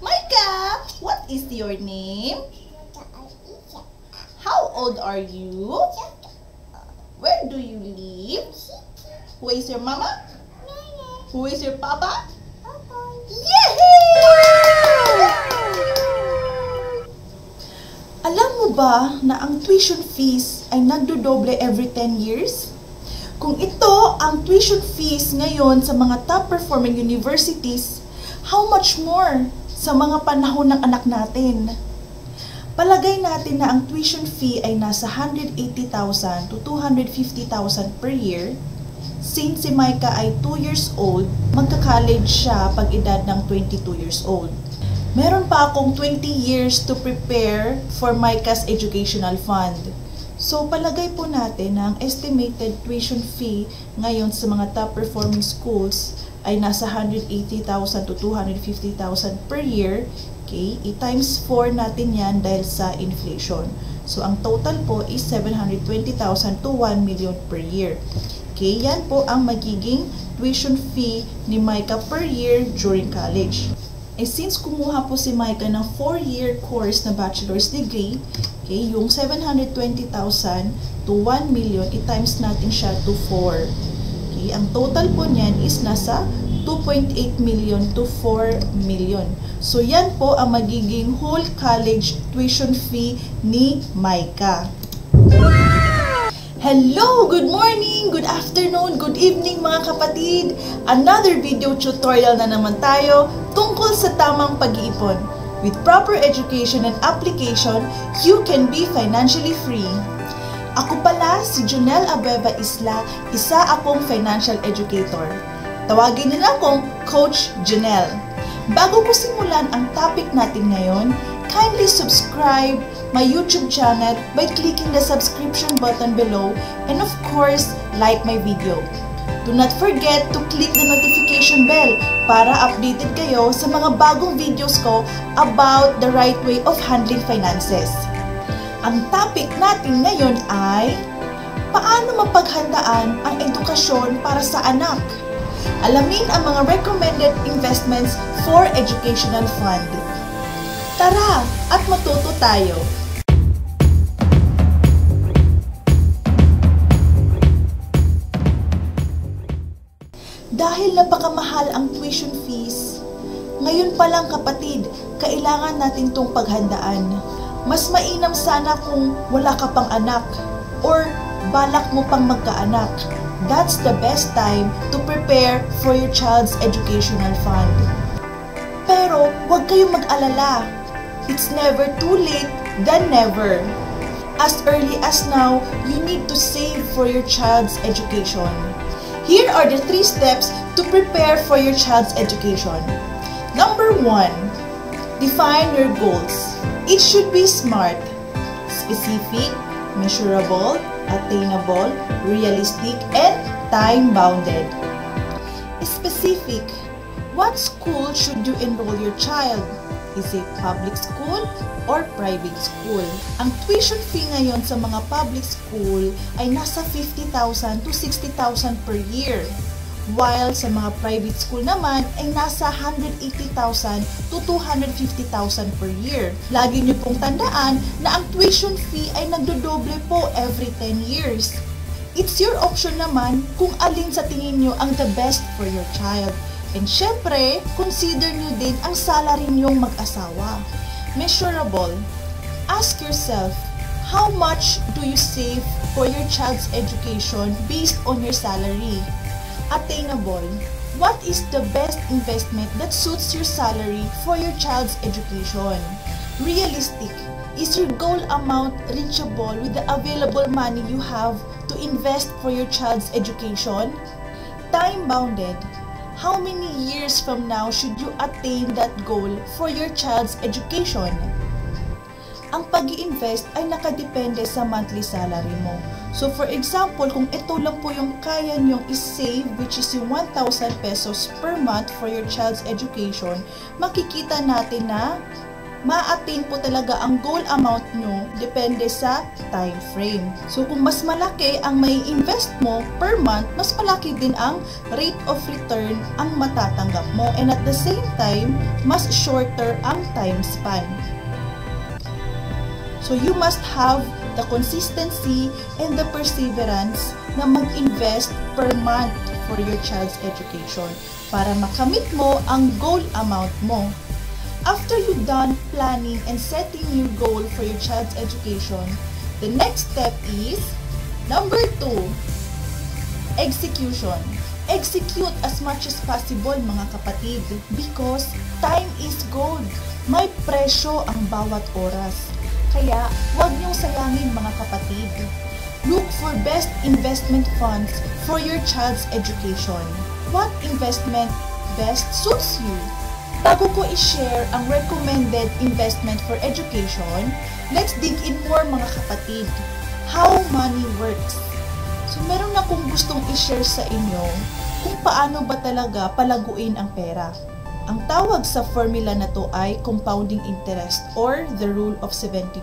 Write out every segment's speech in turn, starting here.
Micah, what is your name? How old are you? Where do you live? Who is your mama? Who is your papa? Yay! Alam mo ba na ang tuition fees ay nagdodoble every 10 years? Kung ito ang tuition fees ngayon sa mga top-performing universities, how much more sa mga panahon ng anak natin? Palagay natin na ang tuition fee ay nasa 180,000 to 250,000 per year. Since si Micah ay 2 years old, magka-college siya pag edad ng 22 years old. Meron pa akong 20 years to prepare for Micah's educational fund. So, palagay po natin na ang estimated tuition fee ngayon sa mga top-performing schools ay nasa 180,000 to 250,000 per year. Okay? I-times 4 natin yan dahil sa inflation. So, ang total po is 720,000 to 1 million per year. Okay? Yan po ang magiging tuition fee ni Micah per year during college. Since kumuha po si Micah ng 4-year course na bachelor's degree, okay, yung 720,000 to 1 million, i-times natin siya to 4. Okay, ang total po niyan is nasa 2.8 million to 4 million. So, yan po ang magiging whole college tuition fee ni Micah. Hello! Good morning, good afternoon, good evening mga kapatid! Another video tutorial na naman tayo tungkol sa tamang pag-iipon. With proper education and application, you can be financially free. Ako pala si Jonel Abeba Isla, isa akong financial educator. Tawagin nila akong Coach Jonel. Bago ko simulan ang topic natin ngayon, kindly subscribe my YouTube channel by clicking the subscription button below and of course, like my video. Do not forget to click the notification bell para updated kayo sa mga bagong videos ko about the right way of handling finances. Ang topic natin ngayon ay paano mapaghandaan ang edukasyon para sa anak. Alamin ang mga recommended investments for educational fund. Tara at matuto tayo! Dahil napakamahal ang tuition fees, ngayon pa lang kapatid, kailangan natin itong paghandaan. Mas mainam sana kung wala ka pang anak or balak mo pang magkaanak. That's the best time to prepare for your child's educational fund. Pero huwag kayong mag-alala. It's never too late than never. As early as now, you need to save for your child's education. Here are the 3 steps to prepare for your child's education. Number 1, define your goals. It should be SMART, specific, measurable, attainable, realistic, and time-bounded. Specific, what school should you enroll your child? Is it public school or private school? Ang tuition fee ngayon sa mga public school ay nasa 50,000 to 60,000 per year. While sa mga private school naman ay nasa 180,000 to 250,000 per year. Lagi niyo pong tandaan na ang tuition fee ay nagdodoble po every 10 years. It's your option naman kung alin sa tingin niyo ang the best for your child. And syempre, consider nyo din ang salary nyong mag-asawa. Measurable. Ask yourself, how much do you save for your child's education based on your salary? Attainable. What is the best investment that suits your salary for your child's education? Realistic. Is your goal amount reachable with the available money you have to invest for your child's education? Time-bounded. How many years from now should you attain that goal for your child's education? Ang pag-i-invest ay nakadepende sa monthly salary mo. So for example, kung ito lang po yung kaya nyong is-save, which is yung 1,000 pesos per month for your child's education, makikita natin na ma-attain po talaga ang goal amount nyo depende sa time frame. So kung mas malaki ang may invest mo per month, mas malaki din ang rate of return ang matatanggap mo. And at the same time, mas shorter ang time span. So you must have the consistency and the perseverance na mag-invest per month for your child's education para makamit mo ang goal amount mo. After you've done planning and setting your goal for your child's education, the next step is number 2, execution. Execute as much as possible mga kapatid because time is gold. May presyo ang bawat oras. Kaya huwag niyong sayangin mga kapatid. Look for best investment funds for your child's education. What investment best suits you? Bago ko i-share ang recommended investment for education, let's dig in more mga kapatid. How money works. So meron akong gustong i-share sa inyo kung paano ba talaga palaguin ang pera. Ang tawag sa formula na to ay compounding interest or the rule of 72,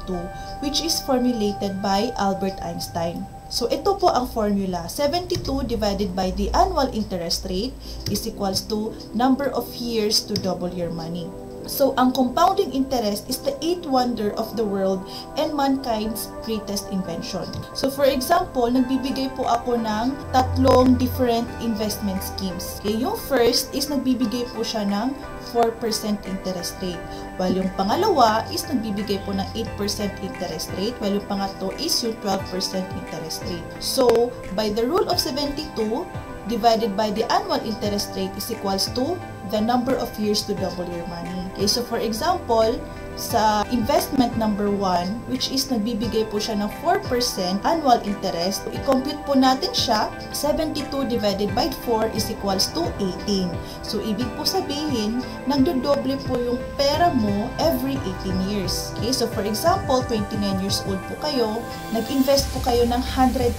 which is formulated by Albert Einstein. So ito po ang formula, 72 divided by the annual interest rate is equals to number of years to double your money. So ang compounding interest is the 8th wonder of the world and mankind's greatest invention. So for example, nagbibigay po ako ng 3 different investment schemes. Okay, yung first is nagbibigay po siya ng 4% interest rate. While yung pangalawa is nagbibigay po ng 8% interest rate. While yung pangatlo is yung 12% interest rate. So by the rule of 72, divided by the annual interest rate is equals to the number of years to double your money. Okay, so for example, sa investment number 1, which is nagbibigay po siya ng 4% annual interest, i-compute po natin siya, 72 divided by 4 is equals to 18. So, ibig po sabihin, nagdodoble po yung pera mo every 18 years. Okay, so for example, 29 years old po kayo, nag-invest po kayo ng 100,000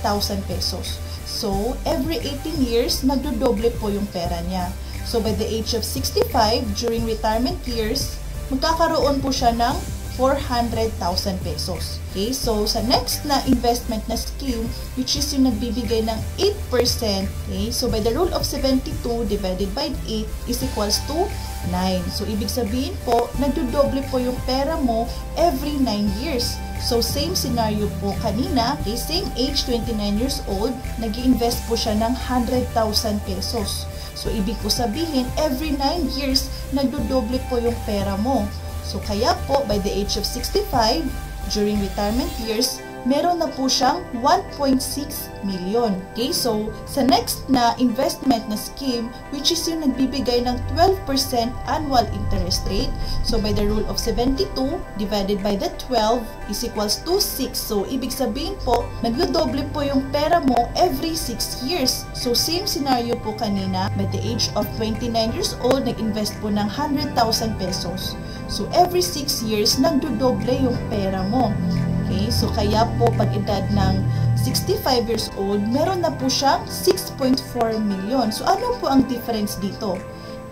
pesos. So, every 18 years, nagdodoble po yung pera niya. So, by the age of 65, during retirement years, magkakaroon po siya ng 400,000 pesos. Okay, so sa next na investment na scheme, which is yung nagbibigay ng 8%, okay, so by the rule of 72 divided by 8 is equals to 9. So, ibig sabihin po, nagdodoble po yung pera mo every 9 years. So, same scenario po kanina, okay, same age, 29 years old, nag-i-invest po siya ng 100,000 pesos. So, ibig po sabihin, every 9 years, nagdodoble po yung pera mo. So, kaya po, by the age of 65, during retirement years, meron na po siyang 1.6 million. Okay, so, sa next na investment na scheme, which is yung nagbibigay ng 12% annual interest rate. So, by the rule of 72, divided by the 12 is equals to 6. So, ibig sabihin po, nagdodoble po yung pera mo every 6 years. So, same scenario po kanina, by the age of 29 years old, nag-invest po ng 100,000 pesos. So, every 6 years, nagdodoble yung pera mo. Okay, so kaya po pag edad ng 65 years old, meron na po siyang 6.4 million. So ano po ang difference dito?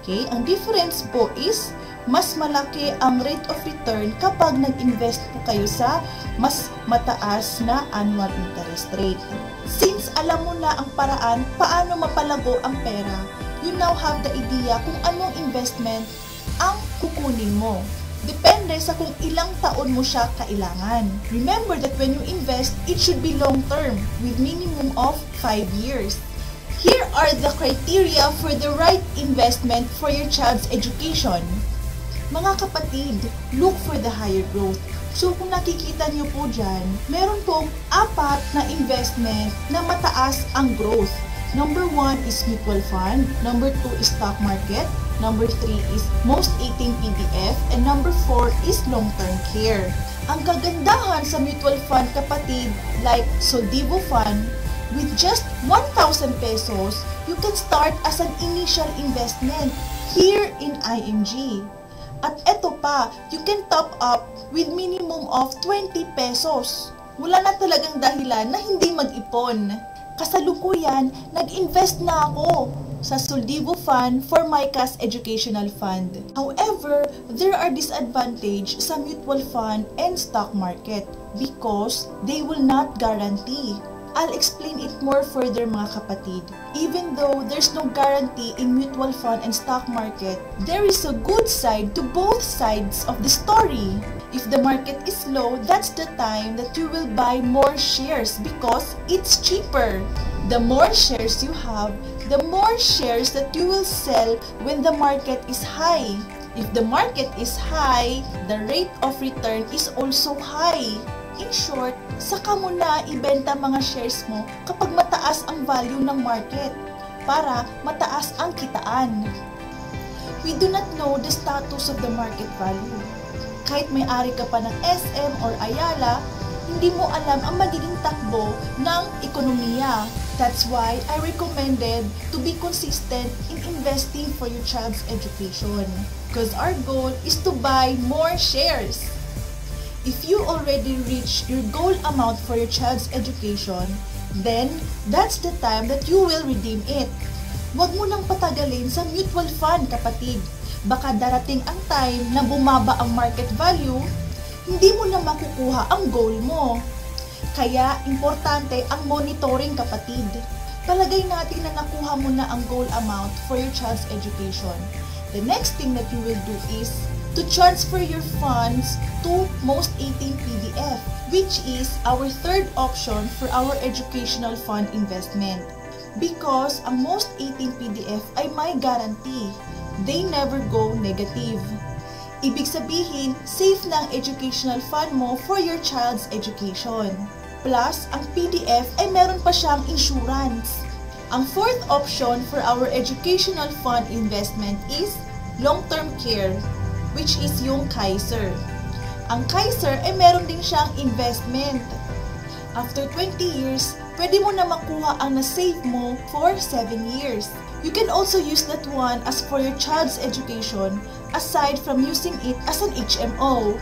Okay, ang difference po is mas malaki ang rate of return kapag nag-invest po kayo sa mas mataas na annual interest rate. Since alam mo na ang paraan paano mapalago ang pera, you now have the idea kung anong investment ang kukunin mo. Depende sa kung ilang taon mo siya kailangan. Remember that when you invest, it should be long-term with minimum of 5 years. Here are the criteria for the right investment for your child's education. Mga kapatid, look for the higher growth. So kung nakikita niyo po dyan, meron pong 4 na investment na mataas ang growth. Number 1 is mutual fund, number 2 is stock market, number 3 is most 18 PDF, and number 4 is long-term care. Ang kagandahan sa mutual fund kapatid, like Soldivo Fund, with just 1,000 pesos, you can start as an initial investment here in IMG. At eto pa, you can top up with minimum of 20 pesos. Wala na talagang dahilan na hindi mag-ipon. Kasalukuyan, nag-invest na ako. sa Soldivo Fund for Micah's Educational Fund. However, there are disadvantages sa mutual fund and stock market because they will not guarantee. I'll explain it more further mga kapatid. Even though there's no guarantee in mutual fund and stock market, there is a good side to both sides of the story. If the market is low, that's the time that you will buy more shares because it's cheaper. The more shares you have, the more shares that you will sell when the market is high. If the market is high, the rate of return is also high. In short, saka mo na ibenta mga shares mo kapag mataas ang value ng market para mataas ang kitaan. We do not know the status of the market value. Kahit may-ari ka pa ng SM or Ayala, hindi mo alam ang magiging takbo ng ekonomiya. That's why I recommended to be consistent in investing for your child's education because our goal is to buy more shares. If you already reached your goal amount for your child's education, then that's the time that you will redeem it. Huwag mo nang patagalin sa mutual fund, kapatid. Baka darating ang time na bumaba ang market value, hindi mo na makukuha ang goal mo. Kaya, importante ang monitoring, kapatid. Palagay natin na nakuha mo na ang goal amount for your child's education. The next thing that you will do is to transfer your funds to Most 18 PDF, which is our third option for our educational fund investment. Because ang Most 18 PDF ay may guarantee. They never go negative. Ibig sabihin, safe na ang educational fund mo for your child's education. Plus, ang PDF ay meron pa siyang insurance. Ang fourth option for our educational fund investment is long-term care, which is yung Kaiser. Ang Kaiser ay meron din siyang investment. After 20 years, pwede mo na makuha ang na-save mo for 7 years. You can also use that one as for your child's education aside from using it as an HMO.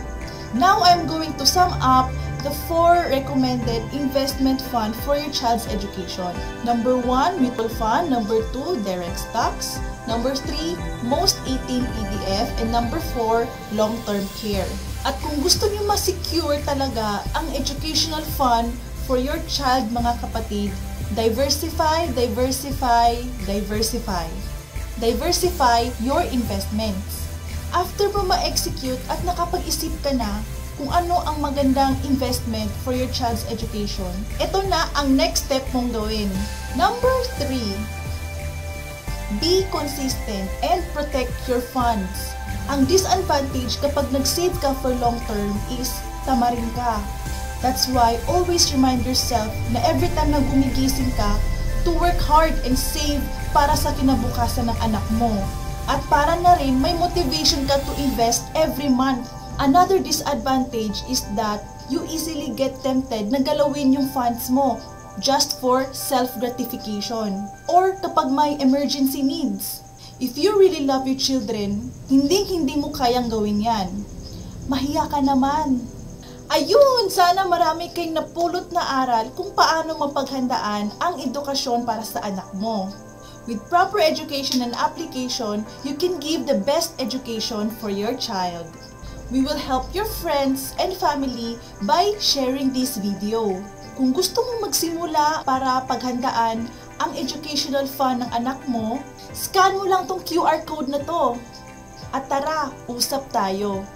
Now I'm going to sum up the 4 recommended investment fund for your child's education. Number 1, mutual fund. Number 2, direct stocks. Number 3, Most 18 PDF. And number 4, long-term care. At kung gusto niyo ma-secure talaga ang educational fund for your child, mga kapatid, diversify, diversify, diversify. Diversify your investments. After mo ma-execute at nakapag-isip ka na kung ano ang magandang investment for your child's education, ito na ang next step mong gawin. Number 3, be consistent and protect your funds. Ang disadvantage kapag nag-save ka for long term is tamarin ka. That's why always remind yourself na every time na gumigising ka, to work hard and save para sa kinabukasan ng anak mo. At para na rin may motivation ka to invest every month. Another disadvantage is that you easily get tempted na galawin yung funds mo just for self-gratification or kapag may emergency needs. If you really love your children, hindi mo kayang gawin yan. Mahiya ka naman. Ayun, sana marami kayong napulot na aral kung paano mapaghandaan ang edukasyon para sa anak mo. With proper education and application, you can give the best education for your child. We will help your friends and family by sharing this video. Kung gusto mong magsimula para paghandaan ang educational fund ng anak mo, scan mo lang tong QR code na to. At tara, usap tayo.